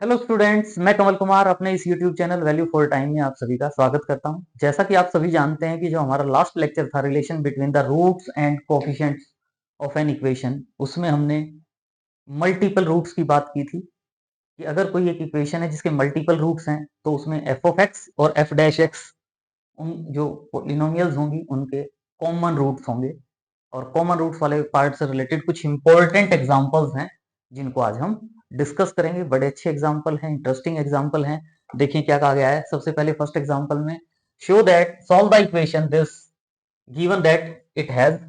Hello students, मैं कमल कुमार अपने इस YouTube channel value for time में आप सभी का स्वागत करता हूं। जैसा कि आप सभी जानते हैं कि जो हमारा लास्ट लेक्चर था relation between the roots and coefficients of an equation, उसमें हमने मल्टीपल रूट्स की बात की थी कि अगर कोई एक इक्वेशन है जिसके मल्टीपल रूट्स हैं तो उसमें एफ ऑफ एक्स और एफ डैश एक्स उन जो पोलिनोमियल्स होंगी उनके कॉमन रूट्स होंगे। और कॉमन रूट्स वाले पार्ट से रिलेटेड कुछ इंपॉर्टेंट एग्जांपल्स हैं जिनको आज हम डिस्कस करेंगे। बड़े अच्छे एग्जांपल हैं, इंटरेस्टिंग एग्जांपल हैं। देखिए क्या कहा गया है। सबसे पहले फर्स्ट एग्जांपल में, show that solve the equation this given that it has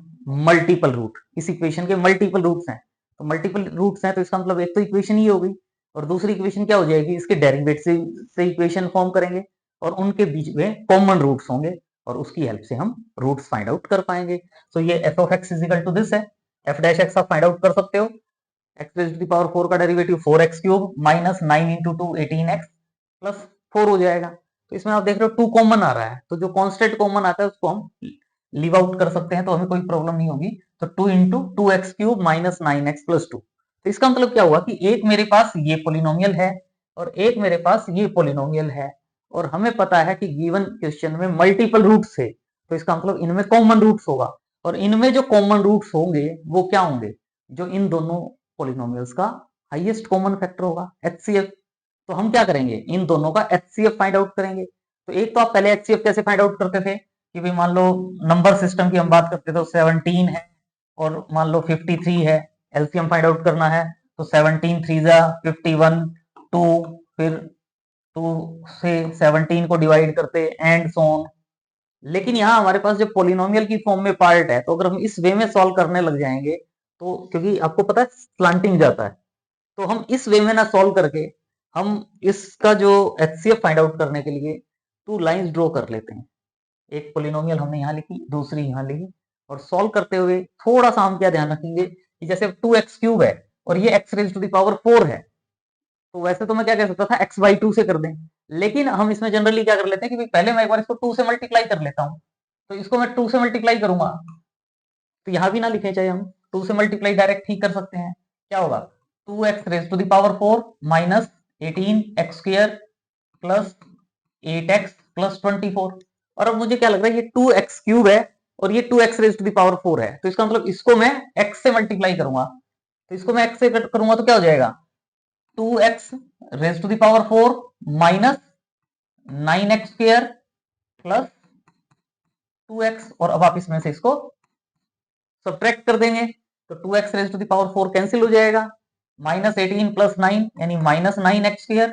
multiple root. इस इक्वेशन के मल्टीपल रूट्स हैं, तो मल्टीपल रूट्स हैं तो इसका मतलब एक तो इक्वेशन ही हो गई और दूसरी इक्वेशन क्या हो जाएगी, इसके डेरिवेटिव से इक्वेशन फॉर्म करेंगे और उनके बीच में कॉमन रूट्स होंगे और उसकी हेल्प से हम रूट्स फाइंड आउट कर पाएंगे। तो ये f of x is equal to this है, एफ डैश एक्स आप फाइंड आउट कर सकते हो। X raise to the power 4 का derivative 4x cube minus 9 into 2 18x plus 4 हो जाएगा। तो इसमें आप देख रहे हो 2 कॉमन आ रहा है, तो जो कांस्टेंट कॉमन आता है उसको हम लीव आउट कर सकते हैं, तो हमें कोई प्रॉब्लम नहीं होगी। तो 2 into 2x cube minus 9x plus 2। तो इसका मतलब क्या हुआ कि एक मेरे पास ये पोलिनोमियल है और एक मेरे पास ये पोलिनोमियल है और हमें पता है कि गिवन क्वेश्चन में मल्टीपल रूट्स है, तो इसका मतलब इनमें कॉमन रूट्स होगा और इनमें जो कॉमन रूट्स होंगे वो क्या होंगे, जो इन दोनों पोलिनोमियल्स का हाईएस्ट कॉमन फैक्टर होगा, एचसीएफ। तो हम क्या करेंगे, इन दोनों का एचसीएफ फाइंड आउट करेंगे। तो एक तो आप पहले एचसीएफ कैसे फाइंड आउट करते थे कि भाई मान लो नंबर सिस्टम की हम बात करते थे, 17 है और मान लो 53 है, एलसीएम फाइंड आउट करना है तो 17 3 जा 51, 2, फिर 2 से 17 को डिवाइड करते एंड सो ऑन। लेकिन यहाँ हमारे पास जो पोलिनोमियल की फॉर्म में पार्ट है, तो अगर हम इस वे में सॉल्व करने लग जाएंगे तो क्योंकि आपको पता है स्लांटिंग जाता है, तो हम इस वे में ना सॉल्व करके हम इसका जो एचसीएफ फाइंड आउट करने के लिए 2 लाइंस ड्रॉ कर लेते हैं। एक पोलिनोमियल हमने यहाँ लिखी, दूसरी यहाँ लिखी, और सॉल्व करते हुए थोड़ा सा हम क्या ध्यान रखेंगे कि जैसे 2x क्यूब है और ये x raise to the power 4 है, तो वैसे तो मैं क्या कह सकता था x बाई 2 से कर दें, लेकिन हम इसमें जनरली क्या कर लेते हैं कि पहले मैं एक बार इसको 2 से मल्टीप्लाई कर लेता हूं। तो इसको मैं 2 से मल्टीप्लाई करूंगा तो यहां भी ना लिखे, चाहे हम 2 से मल्टीप्लाई डायरेक्ट ही कर सकते हैं। क्या होगा, 2x raise to the power 4 minus 18x square plus 8x plus 24। और अब मुझे क्या लग रहा है, ये 2x क्यूब है और ये 2x raise to the power 4 है, तो इसका मतलब इसको मैं x से मल्टीप्लाई करूंगा। तो इसको मैं x से करूंगा तो क्या हो जाएगा, 2x raise to the power 4 minus 9x square plus 2x, और अब आप इसमें से इसको सब्ट्रैक्ट कर देंगे तो 2x raise to the power 4 cancel हो जाएगा, माइनस 18 प्लस 9 यानी minus 9x square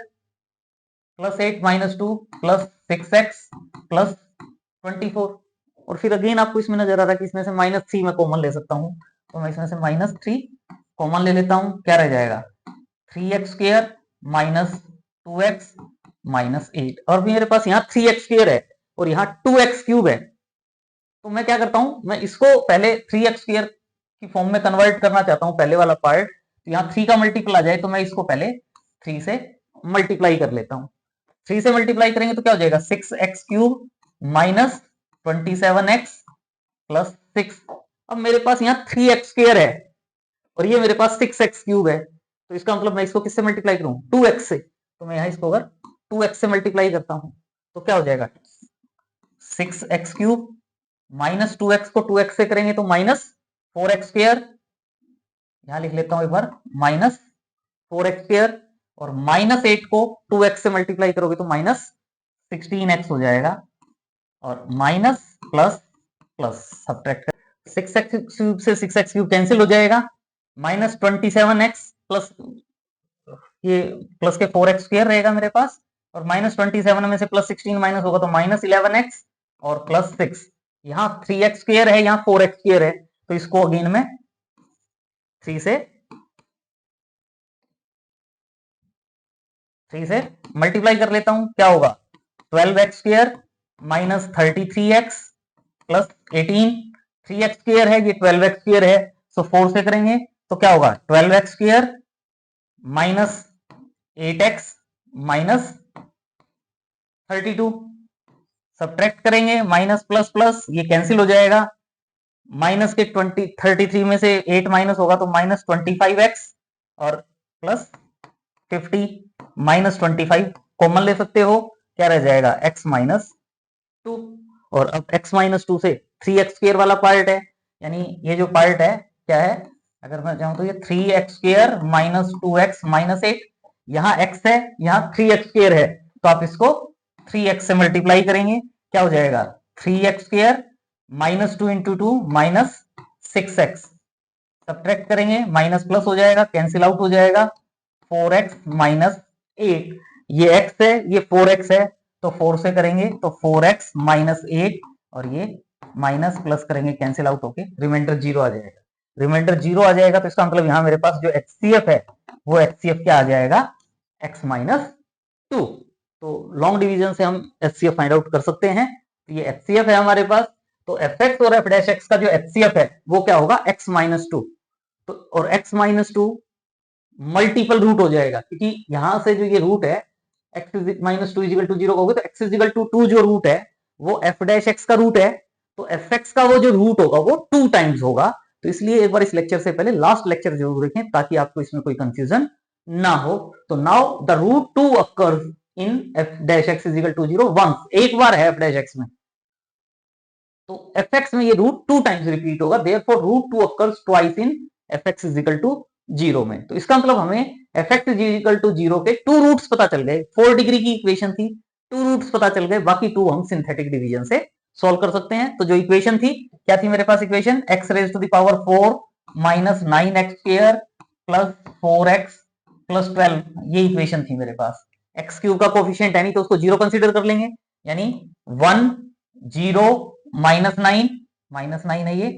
plus 8 minus 2 plus 6x plus 24। और फिर अगेन आपको इसमें नजर आ रहा है कि इसमें से माइनस 3 मैं कॉमन ले सकता हूं, तो मैं इसमें से माइनस 3 कॉमन ले लेता हूं। क्या रह जाएगा, 3x square minus 2x minus 8, और भी मेरे पास यहाँ 3x स्क्वायर है और यहाँ 2x क्यूब है। तो मैं क्या करता हूं, मैं इसको पहले 3x स्क्वायर की फॉर्म में कन्वर्ट करना चाहता हूं, पहले वाला पार्ट। तो यहाँ 3 का मल्टीपल आ जाए तो मैं इसको पहले 3 से मल्टीप्लाई कर लेता हूं। 3 से मल्टीप्लाई करेंगे तो क्या हो जाएगा, 6x cube minus 27x plus 6। अब मेरे पास यहाँ 3x स्क्वायर है और ये मेरे पास 6x क्यूब है, तो इसका मतलब मैं इसको किससे मल्टीप्लाई करूं, 2x से। तो मैं यहाँ इसको अगर 2x से मल्टीप्लाई करता हूं तो क्या हो जाएगा, 6x क्यूब माइनस 2x को 2x से करेंगे तो माइनस 4x स्क्वायर, यहां लिख लेता हूं एक बार, माइनस 4x स्क्वायर, और माइनस 8 को 2x से मल्टीप्लाई करोगे तो माइनस 16x हो जाएगा, और minus plus plus subtract 6x cube से 6x क्यूब कैंसिल हो जाएगा, माइनस 27x प्लस ये प्लस के 4x स्क्वायर रहेगा मेरे पास, और माइनस 27 में से प्लस 16 माइनस होगा तो माइनस 11x और प्लस 6। यहाँ 3x स्क्वायर है, यहाँ 4x स्क्वायर है, तो इसको अगेन में 3 से मल्टीप्लाई कर लेता हूं। क्या होगा, 12x square minus 33x plus 18, 3x square है, ये 12x स्क्वायर है, सो 4 से करेंगे तो क्या होगा, 12x square minus 8x minus 32, subtract करेंगे, माइनस प्लस प्लस ये कैंसिल हो जाएगा, माइनस के 33 में से 8 माइनस होगा तो माइनस 25x और प्लस 50, -25 कॉमन ले सकते हो, क्या रह जाएगा x -2। और अब x -2 से 3x² वाला पार्ट है, यानी ये जो पार्ट है क्या है, अगर मैं चाहूं तो ये 3x² -2x -8, यहाँ x है यहाँ 3x² है, तो आप इसको 3x से मल्टीप्लाई करेंगे, क्या हो जाएगा 3x² -2 × 2 -6x, सब्ट्रैक्ट करेंगे माइनस प्लस हो जाएगा, कैंसिल आउट हो जाएगा, 4x -8, ये x है ये 4x है, तो 4 से करेंगे तो 4x -8, और ये माइनस प्लस करेंगे कैंसिल आउट होके रिमाइंडर 0 आ जाएगा। रिमाइंडर 0 आ जाएगा तो इसका मतलब यहाँ मेरे पास जो HCF है वो HCF क्या आ जाएगा x -2। तो लॉन्ग डिवीजन से हम HCF फाइंड आउट कर सकते हैं। तो ये HCF है हमारे पास, तो fx और f' का जो HCF है वो क्या होगा x -2। तो और x -2 मल्टीपल रूट हो जाएगा, क्योंकि यहां से जो ये रूट है x -2 = 0 होगा, तो x = 2 जो रूट है वो f' का रूट है, तो fx का वो जो रूट होगा वो 2 टाइम्स होगा। तो इसलिए एक बार इस लेक्चर से पहले लास्ट लेक्चर जरूर देखें ताकि आपको इसमें कोई कंफ्यूजन ना हो। तो now the root 2 occurs in f' = 0 once, एक बार है f' में, तो fx में ये रूट 2 टाइम्स रिपीट होगा, therefore root 2 occurs twice in fx = 0 में। तो इसका मतलब हमें fx = 0 के 2 रूट्स पता चल गए, 4 डिग्री की इक्वेशन थी, 2 रूट्स पता चल गए, बाकी 2 हम सिंथेटिक डिवीजन से सॉल्व कर सकते हैं। तो जो इक्वेशन थी क्या थी मेरे पास, इक्वेशन x⁻⁴ -9x² + 4x + 12, ये इक्वेशन थी मेरे पास। x³ का कोफिशिएंट है नहीं तो उसको 0 कंसीडर कर लेंगे, यानी 1 0 -9 है ये,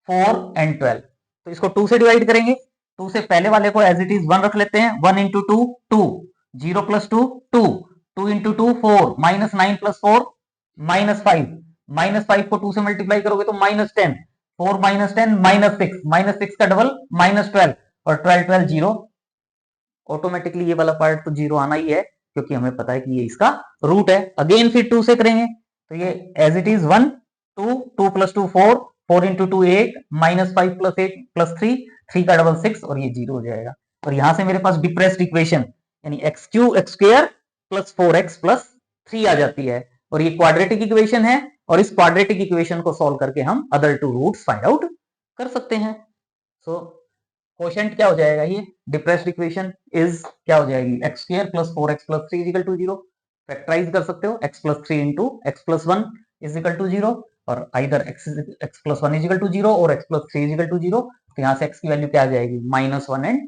4 and 12, तो इसको 2 से डिवाइड करेंगे, 2 से पहले वाले को एज इट इज 1 रख लेते हैं, 1 × 2 2, 0 + 2 2, 2 × 2 4, -9 + 4 -5, -5 को 2 से मल्टीप्लाई करोगे तो -10, 4 -10 -6, -6 का डबल -12, और 12 12 0, ऑटोमेटिकली ये वाला पार्ट तो 0 आना ही है, क्योंकि हमें पता है कि ये इसका रूट है। अगेन फिर 2 से करेंगे तो ये एज इट इज 1 2, 2 + 2 4, 4 × 2 8, -5 + 8 + 3, 3 का डबल 6, और ये 0 हो जाएगा। और यहां से मेरे पास डिप्रेस्ड इक्वेशन यानी x² + 4x + 3 आ जाती है, और ये क्वाड्रेटिक इक्वेशन है, और इस क्वाड्रेटिक इक्वेशन को सॉल्व करके हम अदर 2 रूट्स फाइंड आउट कर सकते हैं। सो क्वोशंट क्या हो जाएगा, ये डिप्रेस्ड इक्वेशन इज क्या हो जाएगी, x² + 4x + 3 = 0। फैक्टराइज कर सकते हो, x + 3 × x + 1 = 0, और आइदर x + 1 = 0 और x + 3 = 0। तो यहाँ से x की वैल्यू क्या आ जाएगी, -1 एंड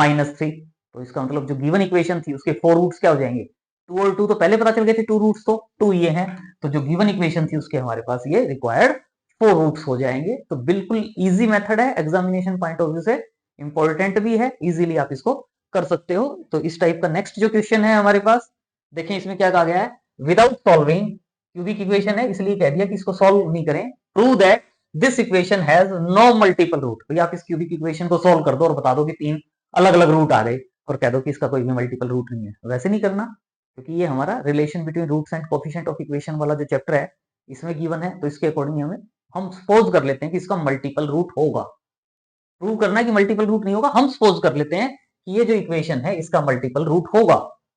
-3। तो इसका मतलब जो गिवन इक्वेशन थी उसके 4 रूट्स क्या हो जाएंगे, 2 और 2 तो पहले पता चल गए थे, 2 रूट्स तो 2 ये हैं, तो जो गिवन इक्वेशन थी उसके हमारे पास ये रिक्वायर्ड 4 रूट्स हो जाएंगे। तो बिल्कुल इजी मेथड है, एग्जामिनेशन पॉइंट ऑफ व्यू से इंपॉर्टेंट भी है, इजीली आप इसको कर सकते हो। तो इस टाइप का नेक्स्ट जो क्वेश्चन है हमारे पास, देखें इसमें क्या कहा गया है, विदाउट सॉल्विंग, क्यूबिक इक्वेशन है इसलिए कह दिया कि इसको सॉल्व नहीं करें, prove that this equation has no multiple root. तो आप इस क्यूबिक इक्वेशन को सॉल्व कर दो और बता दो कि 3 अलग अलग रूट आ गए, और कह दो कि इसका कोई भी मल्टीपल रूट नहीं है। वैसे नहीं करना, क्योंकि ये हमारा relation between roots and coefficient of equation वाला जो चैप्टर है इसमें गिवन है, तो इसके अकॉर्डिंग हम सपोज कर लेते हैं कि इसका मल्टीपल रूट होगा। प्रूव करना है कि मल्टीपल रूट नहीं होगा, हम सपोज कर लेते हैं कि ये जो इक्वेशन है इसका मल्टीपल रूट होगा,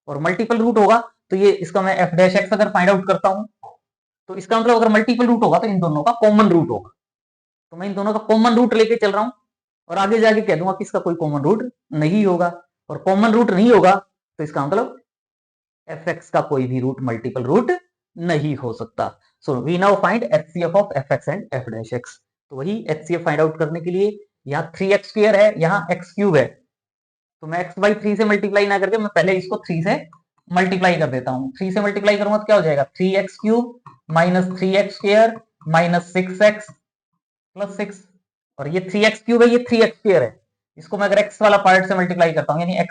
और मल्टीपल रूट होगा तो ये इसका मैं f' अगर फाइंड आउट करता हूं तो इसका मतलब अगर मल्टीपल रूट होगा तो इन दोनों का कॉमन रूट होगा। तो मैं इन दोनों का कॉमन रूट लेके चल रहा हूं, और आगे जाके कह दूंगा कि इसका कोई कॉमन रूट नहीं होगा, और कॉमन रूट नहीं होगा तो इसका मतलब fx का कोई भी रूट मल्टीपल रूट नहीं हो सकता। So we now find HCF of fx and f'। तो वही HCF फाइंड आउट करने के लिए यहाँ 3x² है, यहाँ x³ है, तो मैं x/3 से मल्टीप्लाई ना करके मैं पहले इसको 3 से मल्टीप्लाई कर देता हूँ। 3 से मल्टीप्लाई करूंगा तो क्या हो जाएगा, 3x³ - 3x² - 6x + 6, और ये 3x³ है, ये 3x² है, इसको मैं अगर x वाला पार्ट से मल्टीप्लाई करता हूँ यानी x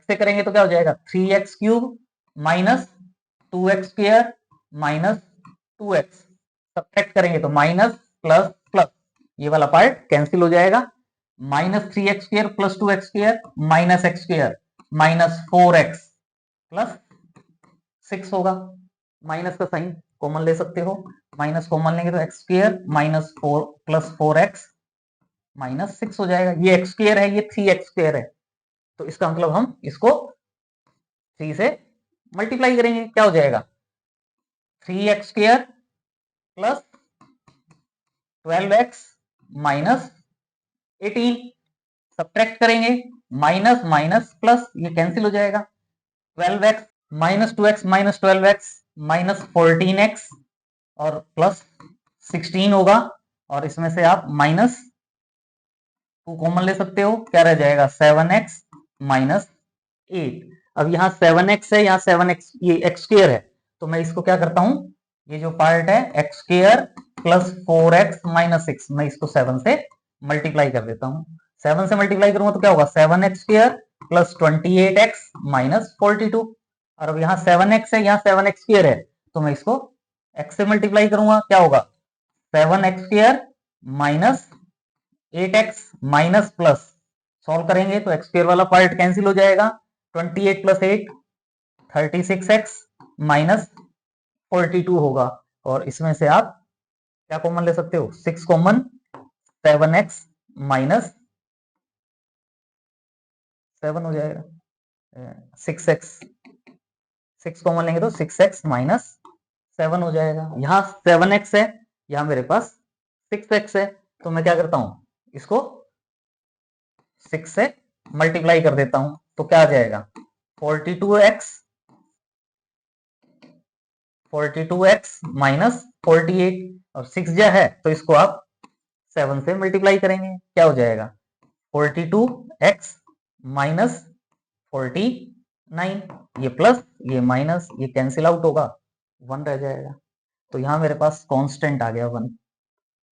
से करेंगे तो क्या हो जाएगा, 3x³ - 2x² - 2x, सब्ट्रैक्ट करेंगे तो माइनस प्लस प्लस, ये वाला पार्ट कैंसिल हो जाएगा, -3x² + 2x² - x² -4x + 6 होगा, माइनस का साइन कॉमन ले सकते हो, माइनस कॉमन लेंगे तो x² - 4 + 4x -6 हो जाएगा। ये x² है, ये 3x² है, तो इसका मतलब हम इसको 3 से मल्टीप्लाई करेंगे, क्या हो जाएगा 3x² plus 12x minus 18। Subtract करेंगे, माइनस माइनस प्लस, ये कैंसिल हो जाएगा। 12x minus 2x minus 12x minus 14x और प्लस 16 होगा, और इसमें से आप माइनस 2 कॉमन ले सकते हो, क्या रह जाएगा 7x माइनस 8। अब यहाँ 7x है, यहाँ 7x, ये x² है, तो मैं इसको क्या करता हूं, ये जो पार्ट है x² प्लस 4x माइनस 6, मैं इसको 7 से मल्टीप्लाई कर देता हूं। 7 से मल्टीप्लाई करूंगा तो क्या होगा 7x² प्लस 28x माइनस 42। और अब यहाँ 7x है, यहाँ 7x² है, तो मैं इसको x से मल्टीप्लाई करूंगा, क्या होगा 7x² minus 8x minus plus, solve करेंगे तो x² वाला पार्ट कैंसिल हो जाएगा। 28 प्लस 8 36x माइनस 42 होगा, और इसमें से आप क्या कॉमन ले सकते हो 6 कॉमन, 7x माइनस 7 हो जाएगा, 6x, 6 कॉमन लेंगे तो 6x माइनस 7 हो जाएगा। यहाँ 7x है, यहाँ मेरे पास 6x है, तो मैं क्या करता हूं इसको 6 से मल्टीप्लाई कर देता हूं, तो क्या आ जाएगा 42x माइनस 48, और 6 जो है तो इसको आप 7 से मल्टीप्लाई करेंगे, क्या हो जाएगा 42x माइनस 49, ये प्लस ये माइनस, ये कैंसिल आउट होगा, 1 रह जाएगा। तो यहां मेरे पास कांस्टेंट आ गया 1,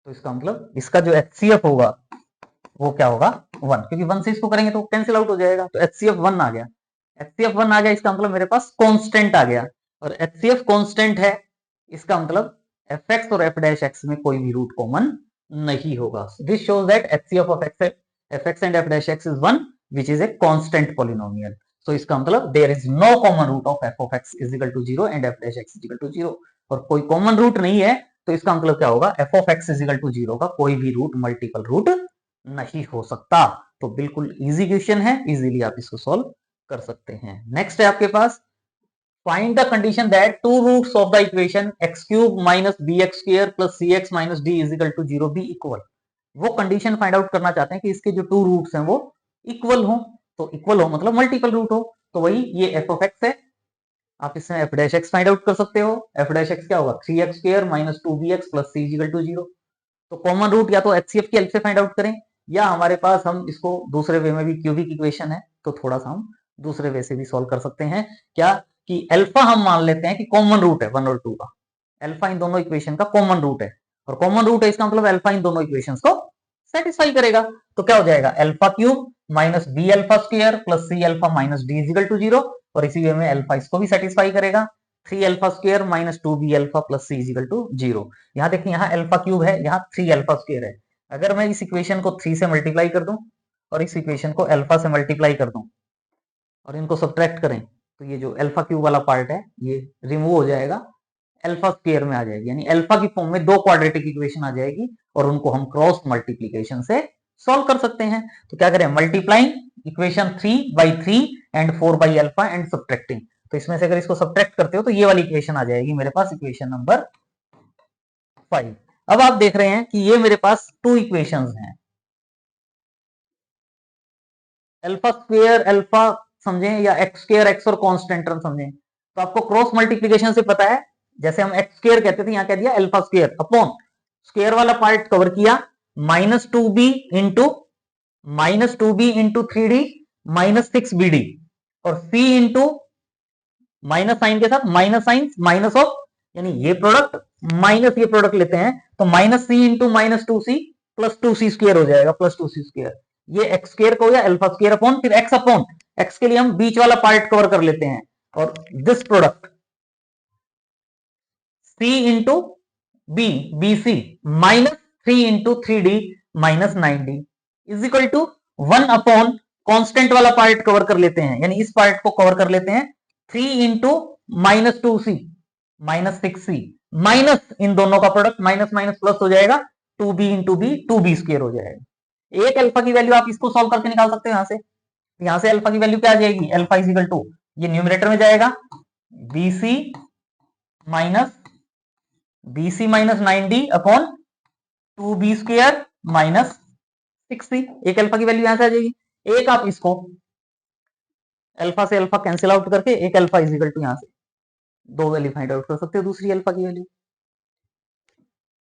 तो इसका मतलब इसका जो HCF होगा वो क्या होगा 1, क्योंकि 1 से इसको करेंगे तो कैंसिल आउट हो जाएगा, तो HCF 1 आ गया। HCF 1 आ गया, इसका मतलब मेरे पास कांस्टेंट आ गया, और HCF कांस्टेंट है, इसका मतलब fx और f' में कोई भी रूट कॉमन नहीं होगा। This shows that HCF of fx and f' is 1 which is a constant polynomial. So इसका मतलब there is no common root of f of x is equal to 0 and f dash x is equal to 0, और कोई common root नहीं है, तो इसका मतलब क्या होगा f of x is equal to 0 का कोई भी रूट मल्टीपल रूट नहीं हो सकता। तो बिल्कुल इजी क्वेश्चन है, इजीली आप इसको सॉल्व कर सकते हैं। नेक्स्ट है आपके पास find the condition that two roots of the equation x cube minus bx square plus cx minus d is equal to 0 be equal। वो कंडीशन फाइंड आउट करना चाहते हैं कि इसके जो टू रूट्स हैं वो इक्वल हो, तो इक्वल हो मतलब मल्टीपल रूट हो, तो वही ये f of x है, आप इसमें f dash x find out कर सकते हो। f dash x क्या होगा 3x square minus 2bx plus c is equal to 0। तो कॉमन रूट या तो HCF की हेल्प से फाइंड आउट करें, या हमारे पास हम इसको दूसरे वे में भी क्यूबिक इक्वेशन है, तो थोड़ा सा हम दूसरे वे से भी सॉल्व कर सकते हैं। क्या कि अल्फा हम मान लेते हैं कि कॉमन रूट है 1 और 2 का, अल्फा इन दोनों इक्वेशन का कॉमन रूट है, और कॉमन रूट है इसका मतलब अल्फा इन दोनों इक्वेशंस को सेटिस्फाई करेगा। तो क्या हो जाएगा alpha cube minus b alpha square plus c alpha minus d is equal to 0, और इसी वे में अल्फा इसको भी सेटिस्फाई करेगा, 3 alpha square minus 2 b alpha plus c is equal to 0। यहाँ देखिए यहाँ अल्फा क्यूब है, यहाँ 3 अल्फा स्क्वायर है, अगर मैं इस इक्वेशन को 3 से मल्टीप्लाई कर दूं और इस इक्वेशन को अल्फा से मल्टीप्लाई कर दूं और इनको सब्ट्रैक्ट करें, तो ये जो अल्फा क्यूब वाला पार्ट है ये रिमूव हो जाएगा, अल्फा स्क्वायर में आ जाएगी, यानी अल्फा की फॉर्म में दो क्वाड्रेटिक इक्वेशन आ जाएगी, और उनको हम क्रॉस मल्टीप्लीकेशन से सॉल्व कर सकते हैं। तो क्या करें multiplying equation 3/3 and 4 alpha and subtracting, तो इसमें से अगर इसको सब्ट्रैक्ट करते हो तो ये वाली इक्वेशन आ जाएगी मेरे पास, इक्वेशन नंबर 5। अब आप देख रहे हैं कि ये मेरे पास टू इक्वेशंस हैं, अल्फा स्क्वायर अल्फा समझें या एक्स स्क्वायर एक्स और कांस्टेंट टर्म समझें, तो आपको क्रॉस मल्टीप्लिकेशन से पता है, जैसे हम एक्स स्क्वायर कहते थे, यहां कह दिया अल्फा स्क्वायर अपॉन स्क्वायर वाला पार्ट कवर किया -2b into 3d minus 6bd, और c इंटू माइनस साइन के साथ माइनस साइन माइनस ऑफ, यानी ये प्रोडक्ट माइनस ये प्रोडक्ट लेते हैं, तो minus c into minus 2c plus 2c square हो जाएगा, प्लस 2c स्क्वायर, ये एक्स स्क्वायर को या अल्फा स्क्वायर अपॉन फिर एक्स अपॉन एक्स के लिए हम बीच वाला पार्ट कवर कर लेते हैं, और this product c into b bc minus 3 into 3d minus 9d is equal to 1 upon constant वाला पार्ट कवर कर लेते हैं, यानी इस पार्ट को कवर कर लेते हैं 3 into minus 2c minus 6c minus इन दोनों का प्रोडक्ट माइनस माइनस प्लस हो जाएगा 2b into B 2b square हो जाएगा। एक अल्फा की वैल्यू आप इसको सॉल्व करके निकाल सकते हो, यहां से अल्फा की वैल्यू क्या आ जाएगी अल्फा इज इक्वल टू ये न्यूमरेटर में जाएगा, BC minus 9D upon 2B square minus 6C। एक अल्फा की वैल्यू यहां से आ जाएगी, एक आप इसको अल्फा से अल्फा कैंसिल आउट करके एक अल्फा इज इक्वल टू यहां से दो वैल्यू फाइंड आउट कर सकते हो, दूसरी अल्फा की value.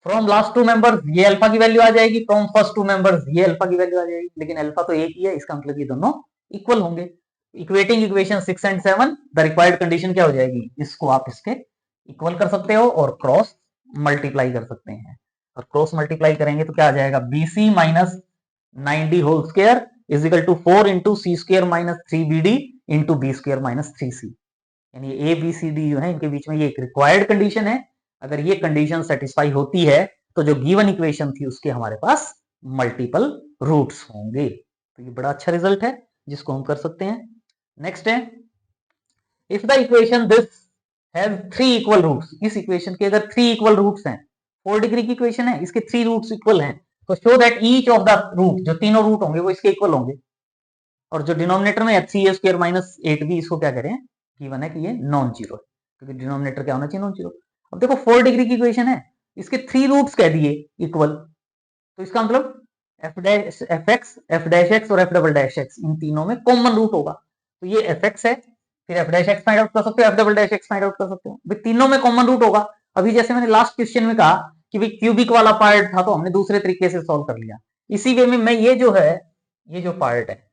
From last two members ये अल्फा की वैल्यू आ जाएगी, फ्रॉम फर्स्ट टू मेंबर्स ये अल्फा की वैल्यू आ जाएगी, लेकिन अल्फा तो एक ही है, इसका मतलब ये दोनों इक्वल होंगे। Equating equation 6 and 7, the required condition क्या हो जाएगी, इसको आप इसके इक्वल कर सकते हो और क्रॉस मल्टीप्लाई कर सकते हैं। और क्रॉस मल्टीप्लाई करेंगे तो क्या आ जाएगा, BC minus 9D whole square is equal to 4 into c square minus 3BD into b square minus 3C। यानी ए बी सी डी जो है इनके बीच में ये एक रिक्वायर्ड कंडीशन है। अगर ये कंडीशन सेटिस्फाई होती है तो जो गिवन इक्वेशन थी उसके हमारे पास मल्टीपल रूट्स होंगे। तो ये बड़ा अच्छा रिजल्ट है जिसको हम कर सकते हैं। नेक्स्ट है, if the equation this has 3 equal roots, इस इक्वेशन के अगर 3 इक्वल रूट्स हैं, 4 डिग्री की इक्वेशन है, इसके 3 रूट्स इक्वल हैं, तो show that each of the root, जो तीनों रूट होंगे वो इसके इक्वल होंगे। और जो डिनोमिनेटर में 3a स्क्वायर माइनस 8b, इसको क्या करें, गिवन है कि ये नॉन जीरो है, क्योंकि डिनोमिनेटर क्या होना चाहिए, नॉन जीरो। अब देखो 4 डिग्री की इक्वेशन है, इसके 3 रूट्स कह दिए इक्वल, तो इसका मतलब f dash F x, F dash x और एफ डबल डैश एक्स, इन तीनों में कॉमन रूट होगा। तो ये एफ एक्स है, फिर F dash x find out कर सकते हो, F double dash x find out कर सकते हो, भाई तीनों में कॉमन रूट होगा। अभी जैसे मैंने लास्ट क्वेश्चन में कहा कि भाई क्यूबिक वाला पार्ट था तो हमने दूसरे तरीके से सॉल्व कर लिया, इसी वे में मैं ये जो है, ये जो पार्ट है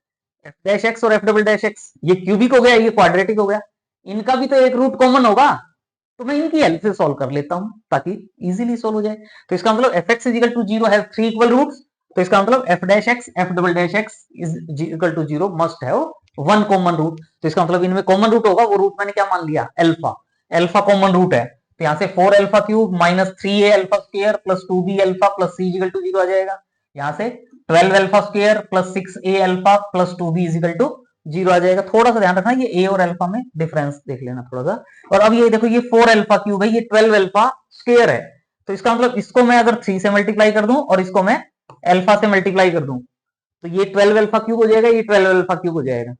एफ डैश एक्स और एफ डबल डैश एक्स, ये क्यूबिक हो गया, ये क्वाड्रेटिक हो गया, इनका भी तो एक रूट कॉमन होगा, तो मैं इनकी हेल्प से सॉल्व कर लेता हूं ताकि इजीली सॉल्व हो जाए। तो इसका मतलब f x is equal to zero have 3 equal roots, तो इसका मतलब f dash x f double dash x is equal to zero must have 1 common root. तो इसका मतलब इनमें कॉमन रूट होगा, वो रूट मैंने क्या मान लिया, अल्फा, अल्फा कॉमन रूट है, तो यहां से 4 alpha cube minus 3a alpha square plus 2b alpha plus c is equal to zero आ जाएगा। यहां से 12 alpha square plus 6a alpha plus 2b is equal to zero आ जाएगा। थोड़ा सा ध्यान रखना, ये ए और अल्फा में डिफरेंस देख लेना थोड़ा सा। और अब ये देखो, ये 4 अल्फा क्यूब है, ये 12 अल्फा स्क्वायर है, तो इसका मतलब इसको मैं अगर 3 से मल्टीप्लाई कर दूं और इसको मैं अल्फा से मल्टीप्लाई कर दूं, तो ये 12 अल्फा क्यूब हो जाएगा, ये 12 अल्फा क्यूब हो जाएगा।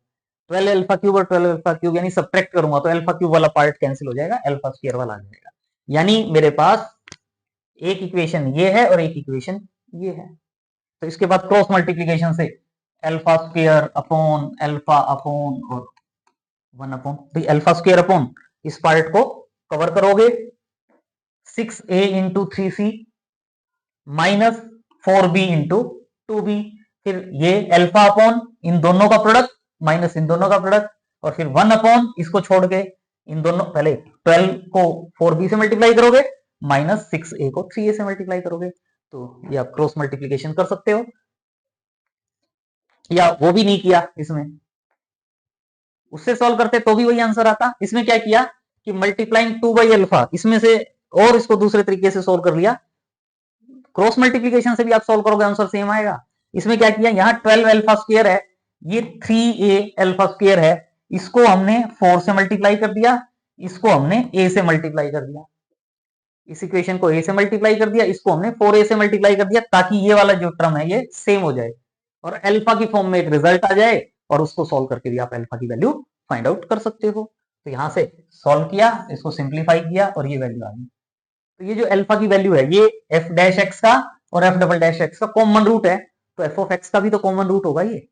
12 अल्फा क्यूब और 12 अल्फा क्यूब यानी सब्ट्रैक्ट करूंगा तो अल्फा क्यूब वाला पार्ट कैंसिल हो जाएगा, अल्फा स्क्वायर वाला आ जाएगा। यानी मेरे पास एक इक्वेशन ये है और एक इक्वेशन ये है। तो इसके बाद क्रॉस मल्टीप्लीकेशन से alpha square upon alpha upon और 1 अपॉन, भाई अल्फा स्क्वायर अपॉन इस पार्ट को कवर करोगे 6a into 3c minus 4b into 2b, फिर ये अल्फा अपॉन इन दोनों का प्रोडक्ट माइनस इन दोनों का प्रोडक्ट, और फिर 1 अपॉन इसको छोड़ के इन दोनों, पहले 12 को 4b से मल्टीप्लाई करोगे माइनस 6a को 3a से मल्टीप्लाई करोगे, तो ये आप क्रॉस मल्टीप्लीकेशन कर सकते हो। या वो भी नहीं किया, इसमें उससे सॉल्व करते तो भी वही आंसर आता। इसमें क्या किया कि मल्टीप्लाइंग 2 बाई अल्फा, इसमें से और इसको दूसरे तरीके से सॉल्व कर लिया। क्रॉस मल्टीप्लीकेशन से भी आप सॉल्व करोगे आंसर सेम आएगा। इसमें क्या किया, यहाँ 12 अल्फा स्क्वायर है, ये 3a अल्फा स्क्वायर है, इसको हमने 4 से मल्टीप्लाई कर दिया, इसको हमने a से मल्टीप्लाई कर दिया, इस इक्वेशन को a से मल्टीप्लाई कर दिया, इसको हमने 4a से मल्टीप्लाई कर दिया, ताकि ये वाला जो टर्म है ये सेम हो जाए और अल्फा की फॉर्म में एक रिजल्ट आ जाए, और उसको सॉल्व करके भी आप अल्फा की वैल्यू फाइंड आउट कर सकते हो। तो यहां से सॉल्व किया, इसको सिंप्लीफाई किया और ये वैल्यू आ गई। तो ये जो अल्फा की वैल्यू है ये एफ डैश एक्स का और एफ डबल डैश एक्स का कॉमन रूट है, तो एफ ऑफ एक्स का भी तो कॉमन रूट होगा ये,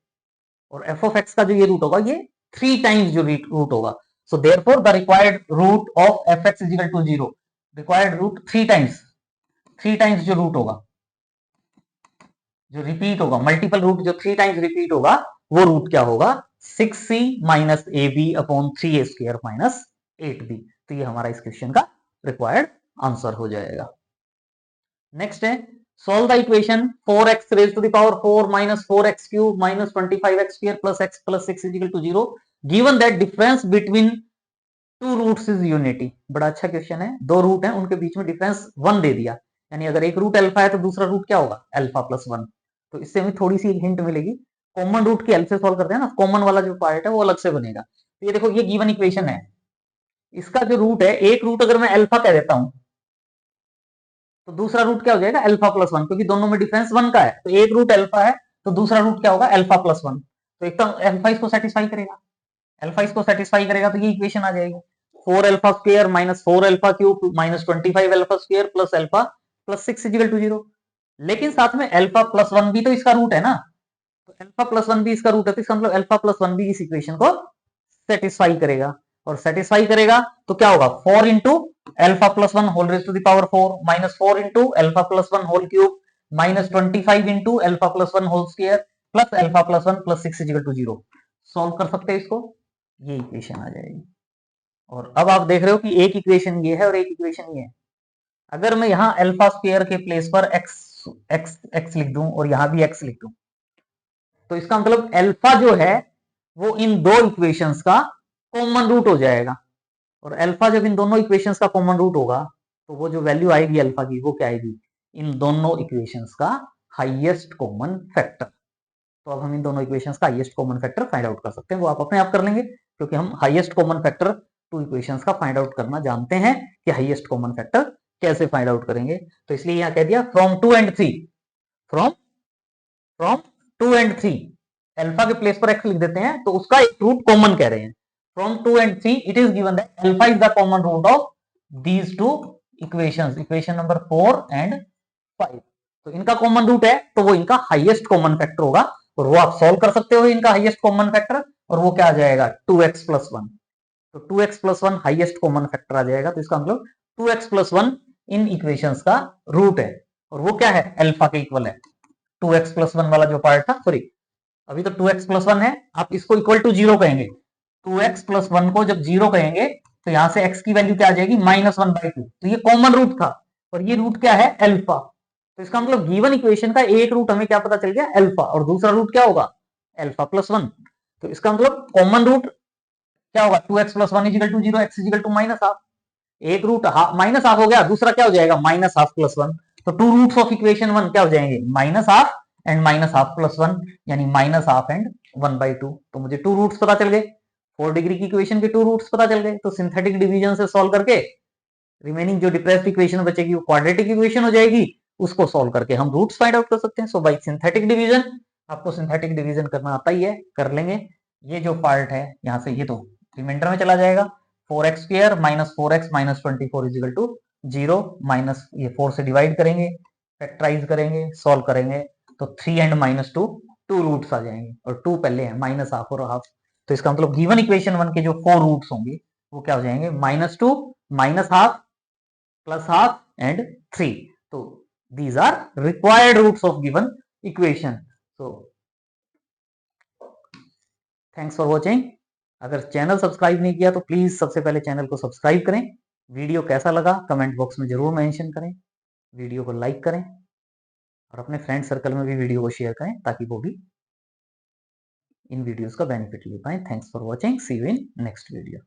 और एफ ऑफ एक्स का जो ये रूट होगा ये 3 टाइम्स जो रूट होगा। So therefore the required root of f x is equal to zero, required root 3 times, 3 times जो रूट होगा, जो रिपीट होगा, मल्टीपल रूट जो 3 टाइम्स रिपीट होगा, वो रूट क्या होगा, 6c minus a b upon 3a square minus 8b। तो ये हमारा इस क्वेश्चन का रिक्वायर्ड आंसर हो जाएगा। नेक्स्ट है, solve the equation 4x raised to the power 4 minus 4x cube minus 25x square plus x plus 6 is equal to 0 given that difference between two roots is unity। बड़ा अच्छा question है, दो root हैं उनके बीच में difference 1 दे दिया, यानी अगर एक रूट अल्फा है तो दूसरा रूट क्या होगा, अल्फा प्लस 1। तो इससे हमें थोड़ी सी हिंट मिलेगी, कॉमन रूट की हेल्प से सॉल्व करते हैं ना, कॉमन वाला जो पार्ट है वो अलग से बनेगा। तो ये देखो, ये गिवन इक्वेशन है, इसका जो रूट है, एक रूट अगर मैं अल्फा कह देता हूं तो दूसरा रूट क्या हो जाएगा, अल्फा प्लस 1, क्योंकि दोनों में डिफरेंस 1 का है, तो एक रूट अल्फा है तो दूसरा रूट क्या होगा, अल्फा प्लस 1। तो एक तो अल्फा इसको सेटिस्फाई करेगा, अल्फा इसको सेटिस्फाई करेगा तो ये इक्वेशन आ जाएगी 4 alpha square minus 4 alpha cube minus 25 alpha square plus alpha plus 6 is equal to 0। लेकिन साथ में अल्फा प्लस 1 भी तो इसका रूट है ना, तो अल्फा प्लस 1 भी इसका रूट है, तो इसका मतलब अल्फा प्लस 1 भी इस इक्वेशन को सेटिस्फाई करेगा। और सेटिस्फाई करेगा तो क्या होगा 4 into alpha plus 1 whole raise to the power 4 minus 4 into alpha plus 1 whole cube minus 25 into alpha plus 1 whole square plus alpha plus 1 plus 6 is equal to 0। Solve कर सकते हैं इसको, ये इक्वेशन आ जाएगी। और अब आप देख रहे हो कि एक इक्वेशन ये है और एक इक्वेशन ये है। अगर मैं यहां अल्फा स्क्वायर के प्लेस पर एक्स एक्स एक्स लिख दूं और यहां भी एक्स लिख दूं, तो इसका मतलब अल्फा जो है वो इन दो इक्वेशंस का कॉमन रूट हो जाएगा। और अल्फा जब इन दोनों इक्वेशंस का कॉमन रूट होगा तो वो जो वैल्यू आएगी अल्फा की वो क्या आएगी, इन दोनों इक्वेशंस का हाईएस्ट कॉमन फैक्टर। तो अब हम इन दोनों इक्वेशंस का highest common factor find out कर सकते हैं, वो आप अपने आप कर लेंगे क्योंकि हम highest common factor two equations का फाइंड आउट करना जानते हैं कि हाईएस्ट कॉमन फैक्टर कैसे फाइंड आउट करेंगे। तो इसलिए यहां कह दिया from 2 and 3, from from 2 and 3, alpha के प्लेस पर एक्स लिख देते हैं तो उसका एक रूट कॉमन कह रहे हैं। From 2 and 3 it is given that alpha is the common root of these two equations, equation number 4 and 5। तो इनका कॉमन रूट है तो वो इनका हाईएस्ट कॉमन फैक्टर होगा और वो आप सॉल्व कर सकते हो इनका हाईएस्ट कॉमन फैक्टर, और वो क्या आ जाएगा 2x प्लस 1। तो 2x plus 1 highest common factor आ जाएगा, तो इसका मतलब 2x प्लस 1 इन इक्वेशंस का रूट है और वो क्या है अल्फा के इक्वल है। 2x प्लस 1 वाला जो पार्ट था, सॉरी अभी तो 2x प्लस 1 है, आप इसको इक्वल टू 0 कहेंगे। 2x प्लस 1 को जब 0 कहेंगे तो यहां से x की वैल्यू क्या आ जाएगी -1/2। तो ये कॉमन रूट था और ये रूट क्या है अल्फा। तो इसका मतलब गिवन इक्वेशन का एक रूट हमें क्या पता चल गया अल्फा, और दूसरा रूट क्या होगा अल्फा प्लस 1। तो इसका मतलब कॉमन रूट क्या होगा 2x plus 1 is equal to 0, x is equal to -half. एक रूट माइनस हाफ हो गया, दूसरा क्या हो जाएगा -हाफ प्लस 1। तो टू रूट्स ऑफ इक्वेशन 1 क्या हो जाएंगे -हाफ एंड -हाफ प्लस 1, यानी -हाफ एंड 1/2। तो मुझे टू रूट्स पता चल गए, 4 डिग्री की इक्वेशन के टू रूट्स पता चल गए। तो सिंथेटिक डिवीजन से सॉल्व करके रिमेनिंग जो डिप्रेस्ड इक्वेशन बचेगी वो क्वाड्रेटिक इक्वेशन हो जाएगी, उसको सॉल्व करके हम रूट्स फाइंड आउट कर सकते हैं। सो बाय सिंथेटिक डिवीजन, आपको सिंथेटिक डिवीजन करना आता ही है, कर लेंगे। ये जो पार्ट है यहां से ये तो रिमाइंडर में चला जाएगा, 4x square minus 4x minus 24 is equal to 0, minus ये 4 से डिवाइड करेंगे, फैक्टराइज करेंगे, सॉल्व करेंगे तो 3 एंड -2 टू रूट्स आ जाएंगे और 2 पहले है -हाफ और हाफ। तो इसका मतलब गिवन इक्वेशन 1 के जो 4 रूट्स होंगे वो क्या हो जाएंगे -2 -half plus half and 3. So these are required roots of given equation. So thanks for watching. अगर चैनल सब्सक्राइब नहीं किया तो प्लीज सबसे पहले चैनल को सब्सक्राइब करें। वीडियो कैसा लगा कमेंट बॉक्स में जरूर मेंशन करें, वीडियो को लाइक करें और अपने फ्रेंड सर्कल में भी वीडियो को शेयर करें ताकि वो भी इन वीडियोस का बेनिफिट ले पाए। Thanks for watching, see you in next video.